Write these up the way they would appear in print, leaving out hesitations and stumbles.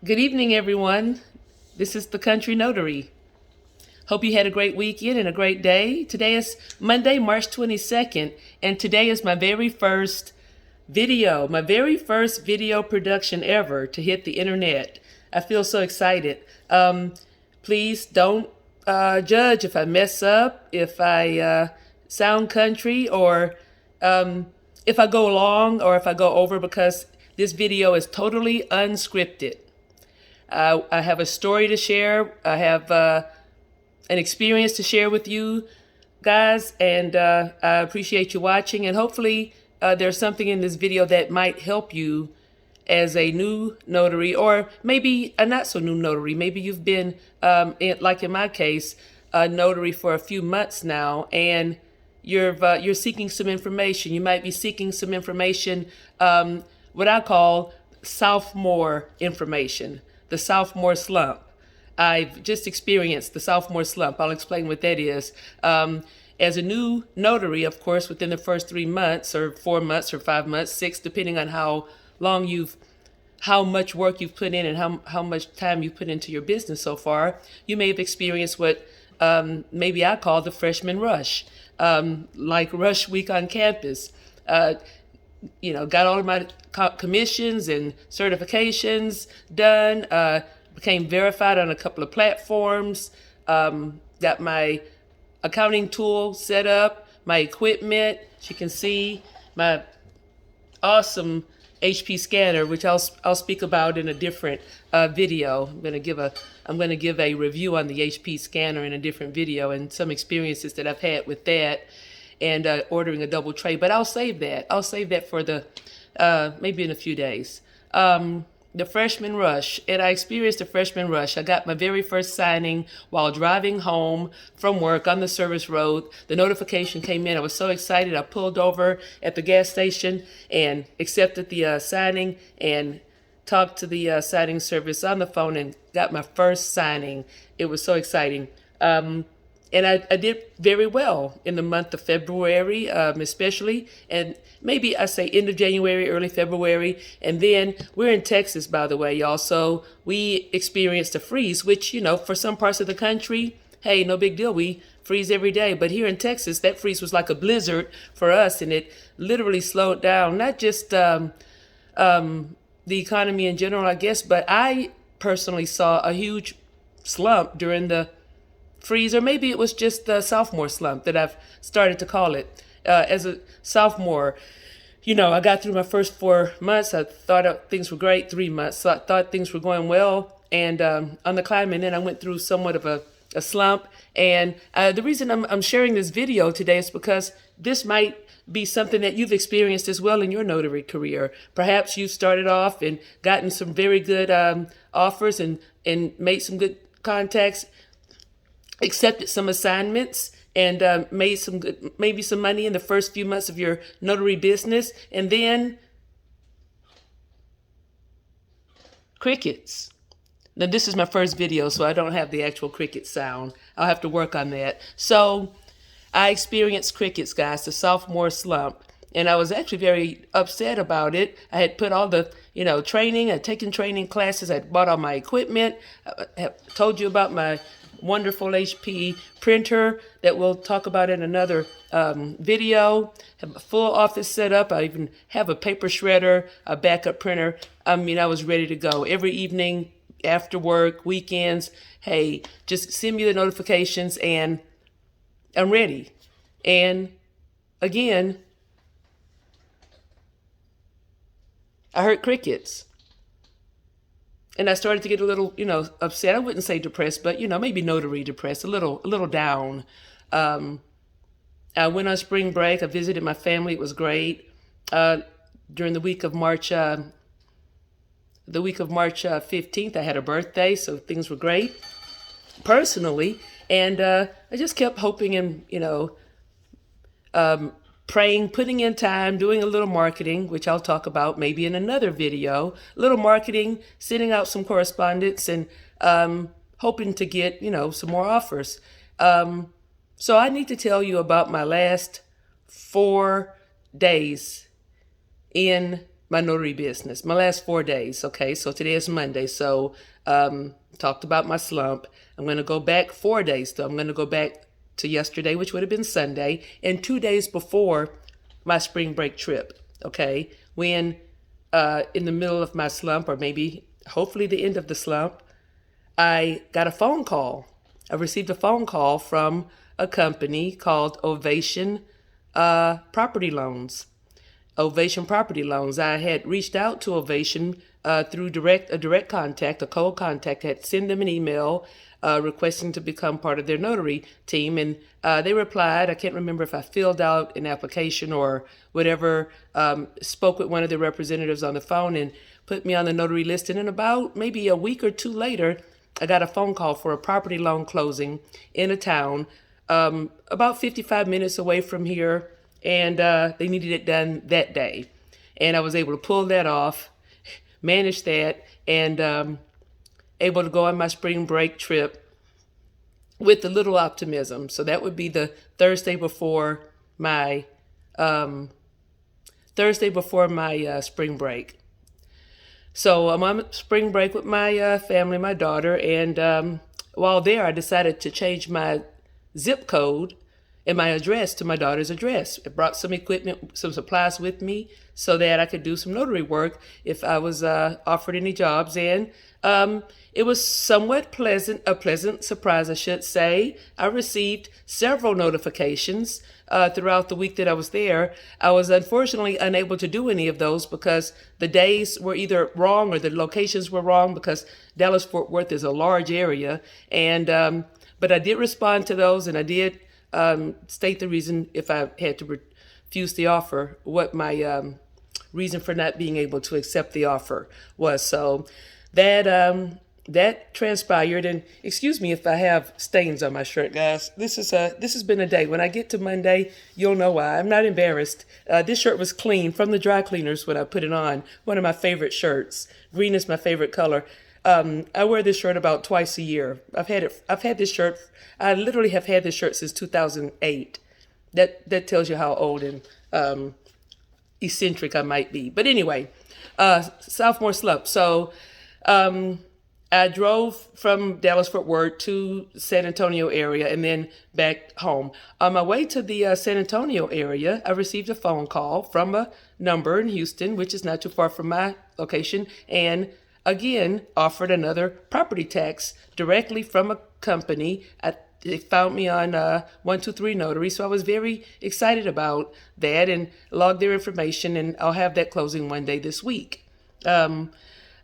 Good evening, everyone. This is the Country Notary. Hope you had a great weekend and a great day. Today is Monday, March 22nd, and today is my very first video production ever to hit the internet. I feel so excited. Please don't judge if I mess up, if I sound country, or if I go long or if I go over, because this video is totally unscripted. I have a story to share. I have an experience to share with you guys, and I appreciate you watching. And hopefully there's something in this video that might help you as a new notary, or maybe a not so new notary. Maybe you've been, like in my case, a notary for a few months now, and you're seeking some information. You might be seeking some information, what I call sophomore information, the sophomore slump. I've just experienced the sophomore slump. I'll explain what that is. As a new notary, of course, within the first 3 months or 4 months or 5 months, 6, depending on how much work you've put in and how much time you've put into your business so far, you may have experienced what maybe I call the freshman rush, like rush week on campus. Got all of my commissions and certifications done, became verified on a couple of platforms, got my accounting tool set up, my equipment. As you can see, my awesome HP scanner, which I'll speak about in a different video. I'm going to give a review on the HP scanner in a different video and some experiences that I've had with that, and ordering a double tray. But I'll save that. I'll save that for the maybe in a few days. The freshman rush, and I experienced the freshman rush. I got my very first signing while driving home from work on the service road. The notification came in. I was so excited. I pulled over at the gas station and accepted the signing and talked to the signing service on the phone and got my first signing. It was so exciting. And I did very well in the month of February, especially, and maybe I say end of January, early February. And then we're in Texas, by the way, y'all. So we experienced a freeze, which, for some parts of the country, hey, no big deal. We freeze every day. But here in Texas, that freeze was like a blizzard for us, and it literally slowed down, not just the economy in general, I guess, but I personally saw a huge slump during the freeze, or maybe it was just the sophomore slump that I've started to call it. As a sophomore, I got through my first 4 months. I thought things were great. 3 months, so I thought things were going well, and on the climb, and then I went through somewhat of a slump. And the reason I'm sharing this video today is because this might be something that you've experienced as well in your notary career. Perhaps you started off and gotten some very good offers and made some good contacts, accepted some assignments, and made maybe some money in the first few months of your notary business, and then crickets. Now, this is my first video, so I don't have the actual cricket sound. I'll have to work on that. So I experienced crickets, guys, the sophomore slump, and I was actually very upset about it. I had put all the training, I'd taken training classes, I'd bought all my equipment. I have told you about my wonderful HP printer that we'll talk about in another video. Have a full office set up. I even have a paper shredder, a backup printer. I was ready to go. Every evening, after work, weekends, hey, just send me the notifications and I'm ready. And again, I heard crickets. And I started to get a little, upset. I wouldn't say depressed, but, maybe notary depressed, a little down. I went on spring break. I visited my family. It was great. During the week of March 15th, I had a birthday, so things were great personally. And I just kept hoping and, praying, putting in time, doing a little marketing, which I'll talk about maybe in another video, a little marketing, sending out some correspondence, and hoping to get, some more offers. So I need to tell you about my last 4 days in my notary business, my last 4 days. Okay, so today is Monday. So talked about my slump. I'm going to go back 4 days though. I'm going to go back to yesterday, which would have been Sunday, and 2 days before my spring break trip. Okay, when in the middle of my slump, or maybe hopefully the end of the slump, I got a phone call. I received a phone call from a company called Ovation Property Loans. Ovation Property Loans. I had reached out to Ovation through a direct contact, a cold contact, had sent them an email requesting to become part of their notary team, and they replied. I can't remember if I filled out an application or whatever, spoke with one of the representatives on the phone and put me on the notary list, and in about maybe a week or two later, I got a phone call for a property loan closing in a town about 55 minutes away from here, and they needed it done that day. And I was able to pull that off, manage that, and able to go on my spring break trip with a little optimism. So that would be the Thursday before my spring break. So I'm on spring break with my family, my daughter, and while there, I decided to change my zip code and my address to my daughter's address. I brought some equipment, some supplies with me so that I could do some notary work if I was offered any jobs. And it was somewhat a pleasant surprise, I should say. I received several notifications throughout the week that I was there. I was unfortunately unable to do any of those because the days were either wrong or the locations were wrong, because Dallas-Fort Worth is a large area. And but I did respond to those, and I did state the reason, if I had to refuse the offer, what my reason for not being able to accept the offer was. So that transpired, and excuse me if I have stains on my shirt, guys. This has been a day. When I get to Monday, you'll know why. I'm not embarrassed. This shirt was clean from the dry cleaners when I put it on. One of my favorite shirts. Green is my favorite color. I wear this shirt about twice a year. I've had this shirt. I literally have had this shirt since 2008. That tells you how old and eccentric I might be. But anyway, Sophomore Slump. So I drove from Dallas-Fort Worth to San Antonio area and then back home. On my way to the San Antonio area, I received a phone call from a number in Houston, which is not too far from my location, and again offered another property tax directly from a company. They found me on 123 Notary, so I was very excited about that and logged their information, and I'll have that closing one day this week. I'm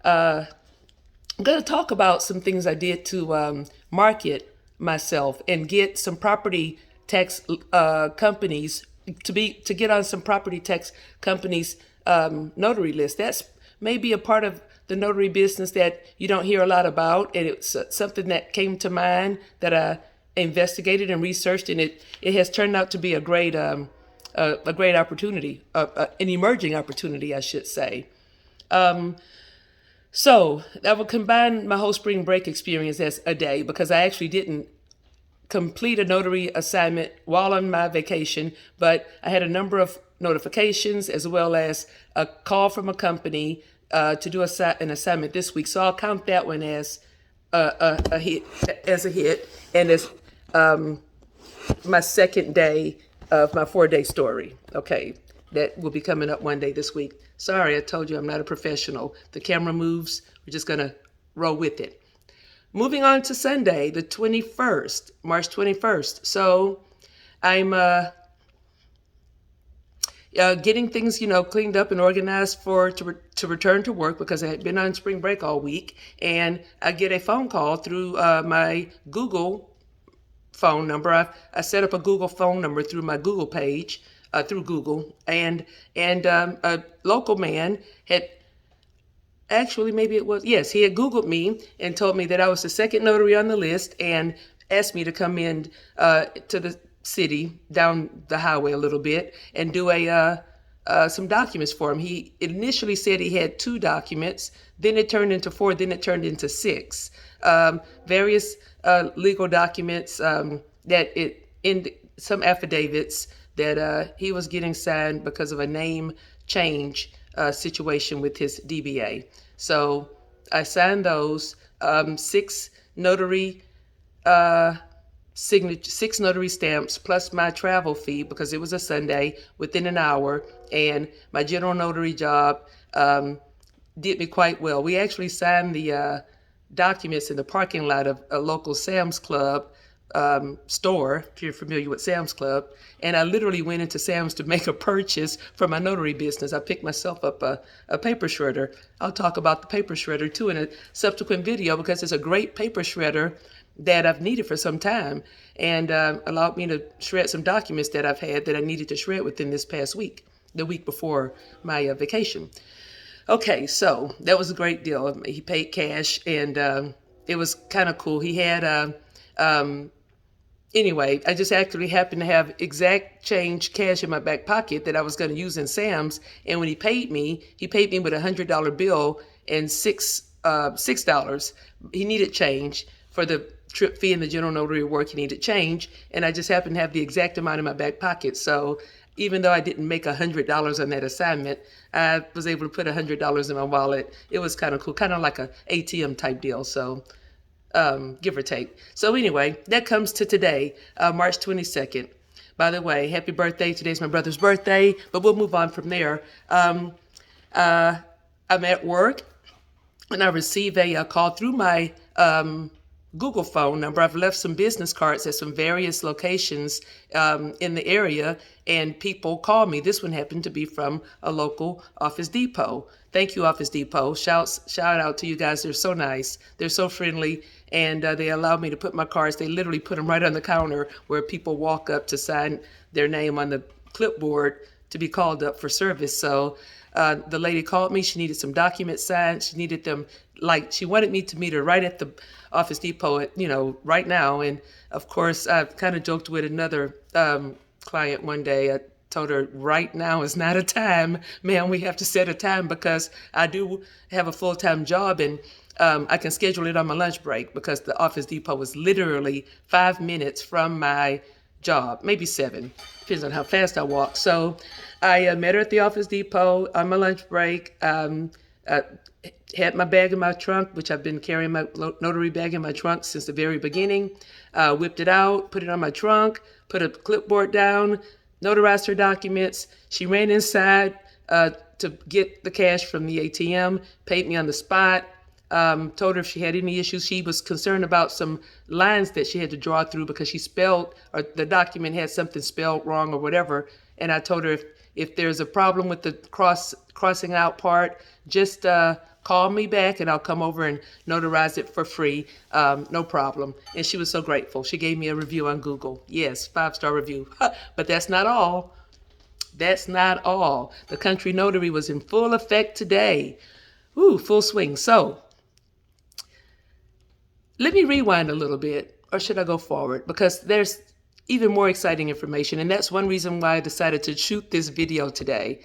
going to talk about some things I did to market myself and get some property tax companies to get on some property tax companies notary list. That's maybe a part of the notary business that you don't hear a lot about, and it's something that came to mind that I investigated and researched, and it has turned out to be a great opportunity, an emerging opportunity, I should say. So I will combine my whole spring break experience as a day, because I actually didn't complete a notary assignment while on my vacation, but I had a number of notifications as well as a call from a company to do an assignment this week. So I'll count that one as a hit, and as my second day of my 4-day story. Okay, that will be coming up one day this week. Sorry, I told you I'm not a professional. The camera moves. We're just going to roll with it. Moving on to Sunday, the 21st, March 21st. So I'm getting things, cleaned up and organized to return to work, because I had been on spring break all week, and I get a phone call through my Google phone number. I set up a Google phone number through my Google page, through Google, and a local man had, actually maybe it was, yes, he had Googled me and told me that I was the second notary on the list and asked me to come in to the city down the highway a little bit and do some documents for him. He initially said he had 2 documents, then it turned into 4, then it turned into 6. Various legal documents in some affidavits that he was getting signed because of a name change situation with his DBA. So I signed those 6 notary six notary stamps plus my travel fee because it was a Sunday within an hour, and my general notary job did me quite well. We actually signed the documents in the parking lot of a local Sam's Club store, if you're familiar with Sam's Club, and I literally went into Sam's to make a purchase for my notary business. I picked myself up a paper shredder. I'll talk about the paper shredder too in a subsequent video because it's a great paper shredder that I've needed for some time, and allowed me to shred some documents that I've had that I needed to shred within this past week, the week before my vacation. Okay, so that was a great deal. He paid cash, and it was kind of cool. He had anyway, I just actually happened to have exact change cash in my back pocket that I was going to use in Sam's. And when he paid me with $100 bill and $6. He needed change for the trip fee and the general notary work. He needed change, and I just happened to have the exact amount in my back pocket. So even though I didn't make $100 on that assignment, I was able to put $100 in my wallet. It was kind of cool, kind of like a ATM type deal. So give or take. So anyway, that comes to today, March 22nd. By the way, happy birthday. Today's my brother's birthday, but we'll move on from there. I'm at work, and I receive a call through my Google phone number. I've left some business cards at some various locations in the area, and people call me. This one happened to be from a local Office Depot. Thank you, Office Depot. Shout out to you guys. They're so nice. They're so friendly, and they allowed me to put my cards. They literally put them right on the counter where people walk up to sign their name on the clipboard to be called up for service. So the lady called me. She needed some documents signed. She needed them, like, she wanted me to meet her right at the Office Depot, right now. And of course, I kind of joked with another client one day. I told her, right now is not a time, ma'am. We have to set a time because I do have a full-time job, and I can schedule it on my lunch break because the Office Depot was literally 5 minutes from my job, maybe 7, depends on how fast I walk. So I met her at the Office Depot on my lunch break. I had my bag in my trunk, which I've been carrying my notary bag in my trunk since the very beginning. Whipped it out, put it on my trunk, put a clipboard down, notarized her documents. She ran inside to get the cash from the ATM, paid me on the spot. Told her if she had any issues. She was concerned about some lines that she had to draw through because she spelled, or the document had something spelled wrong or whatever. And I told her if there's a problem with the crossing out part, just call me back and I'll come over and notarize it for free. No problem. And she was so grateful. She gave me a review on Google. Yes, 5-star review. But that's not all. That's not all. The country notary was in full effect today. Ooh, full swing. So let me rewind a little bit, or should I go forward? Because there's even more exciting information, and that's one reason why I decided to shoot this video today.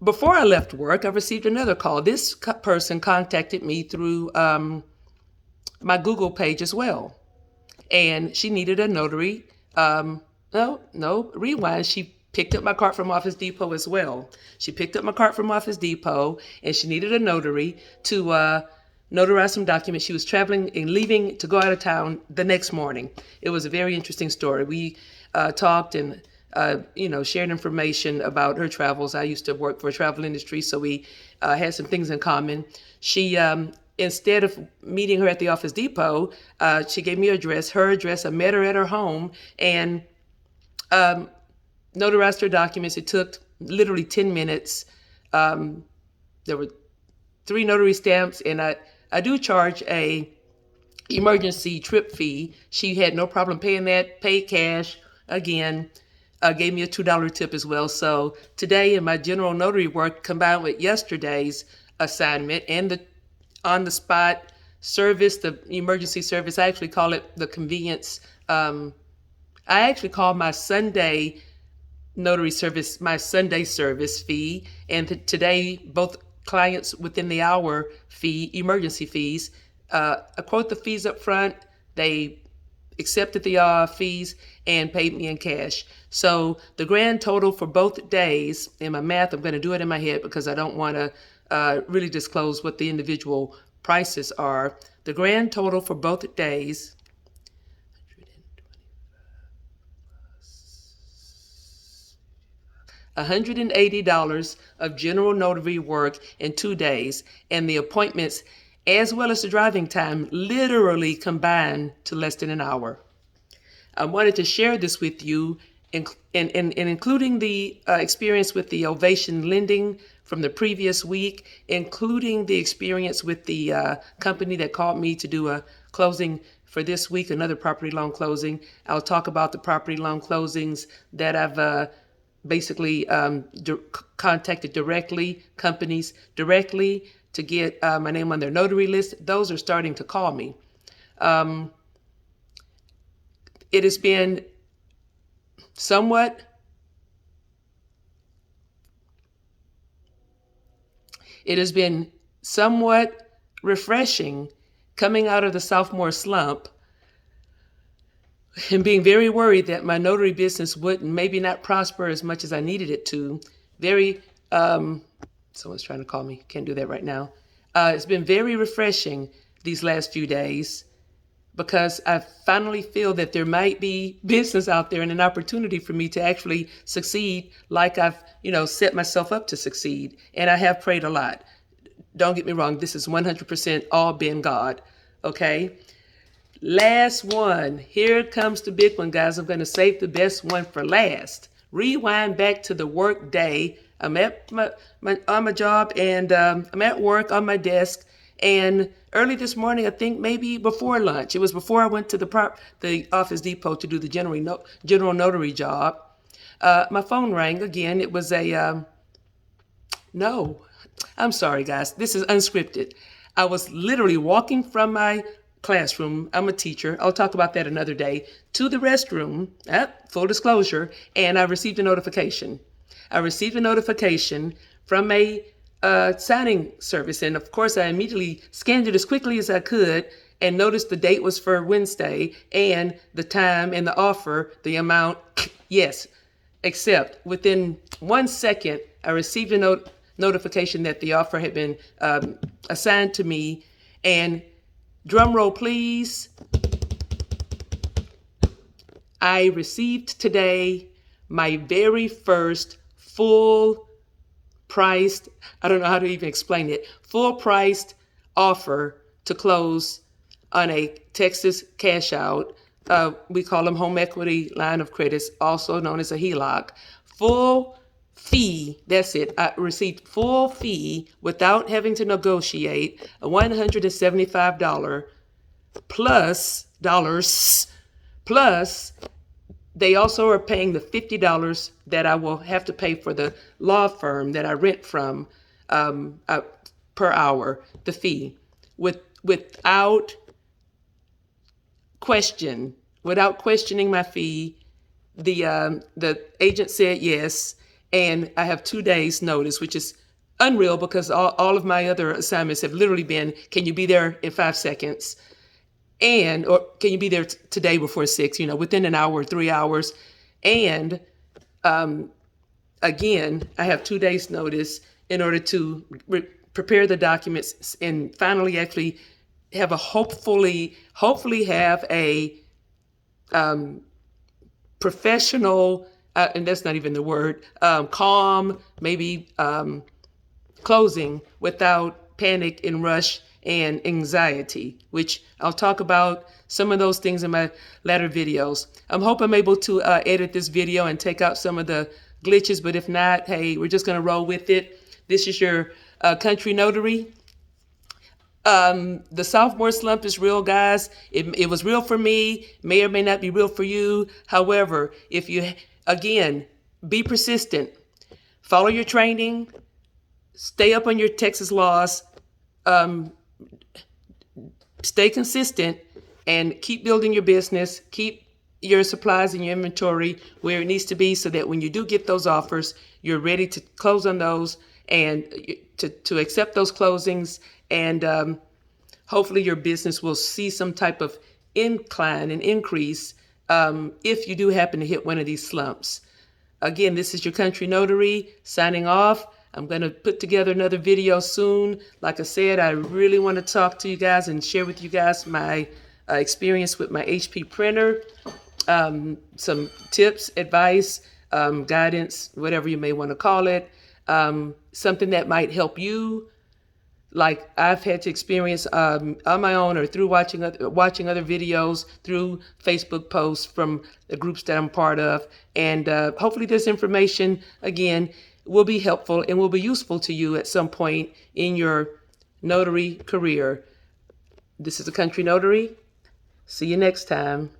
Before I left work, I received another call. This person contacted me through my Google page as well, and she needed a notary. Rewind. She picked up my cart from Office Depot as well. She picked up my cart from Office Depot, and she needed a notary to notarize some documents. She was traveling and leaving to go out of town the next morning. It was a very interesting story. We talked and shared information about her travels. I used to work for a travel industry, so we had some things in common. She, instead of meeting her at the Office Depot, she gave me her address. I met her at her home and notarized her documents. It took literally 10 minutes. There were 3 notary stamps, and I do charge a emergency trip fee. She had no problem paying that, paid cash. Again, gave me a $2 tip as well. So today in my general notary work combined with yesterday's assignment and the on-the-spot service, the emergency service, I actually call it the convenience. I actually call my Sunday notary service my Sunday service fee. And today, both clients within the hour fee, emergency fees. I quote the fees up front. They accepted the fees and paid me in cash. So the grand total for both days, in my math, I'm going to do it in my head because I don't want to really disclose what the individual prices are. The grand total for both days, $180 of general notary work in 2 days, and the appointments as well as the driving time literally combined to less than an hour. I wanted to share this with you, including the experience with the Ovation lending from the previous week, including the experience with the company that called me to do a closing for this week, another property loan closing. I'll talk about the property loan closings that I've basically contacted companies directly to get my name on their notary list. Those are starting to call me. It has been somewhat refreshing coming out of the sophomore slump and being very worried that my notary business would maybe not prosper as much as I needed it to. Someone's trying to call me. Can't do that right now. It's been very refreshing these last few days because I finally feel that there might be business out there and an opportunity for me to actually succeed like I've, set myself up to succeed. And I have prayed a lot. Don't get me wrong. This is 100% all been God. Okay. Last one. Here comes the big one, guys. I'm going to save the best one for last. Rewind back to the work day. I'm at my job, and I'm at work on my desk. And early this morning, I think maybe before lunch, it was before I went to the Office Depot to do the general notary job. My phone rang again. It was no, I'm sorry, guys. This is unscripted. I was literally walking from my classroom. I'm a teacher. I'll talk about that another day. To the restroom, full disclosure, and I received a notification. From a signing service, and of course I immediately scanned it as quickly as I could and noticed the date was for Wednesday and the time and the offer, the amount, yes, except within 1 second I received a notification that the offer had been assigned to me, and drum roll please, I received today my very first full-priced, I don't know how to even explain it, full-priced offer to close on a Texas cash out. We call them home equity line of credits, also known as a HELOC. Full fee, that's it. I received full fee without having to negotiate, a $175 plus they also are paying the $50 that I will have to pay for the law firm that I rent from per hour, the fee. Without questioning my fee, the agent said yes, and I have 2 days notice, which is unreal because all of my other assignments have literally been, can you be there in 5 seconds? Or can you be there today before 6, within an hour or 3 hours? And again, I have 2 days notice in order to prepare the documents and finally actually have hopefully have a professional, and that's not even the word, calm, maybe closing without panic and rush and anxiety, which I'll talk about some of those things in my latter videos. I hope I'm able to edit this video and take out some of the glitches, but if not, hey, we're just gonna roll with it. This is your country notary. The sophomore slump is real, guys. It was real for me, may or may not be real for you. However, if you, again, be persistent, follow your training, stay up on your Texas laws, stay consistent, and keep building your business, keep your supplies and your inventory where it needs to be so that when you do get those offers, you're ready to close on those and to accept those closings, and hopefully your business will see some type of incline and increase if you do happen to hit one of these slumps. Again, this is your country notary signing off. I'm going to put together another video soon. Like I said, I really want to talk to you guys and share with you guys my experience with my HP printer, some tips, advice, guidance, whatever you may want to call it, something that might help you, like I've had to experience on my own or through watching other videos, through Facebook posts from the groups that I'm part of. And hopefully this information, again, will be helpful and will be useful to you at some point in your notary career. This is the Country Notary. See you next time.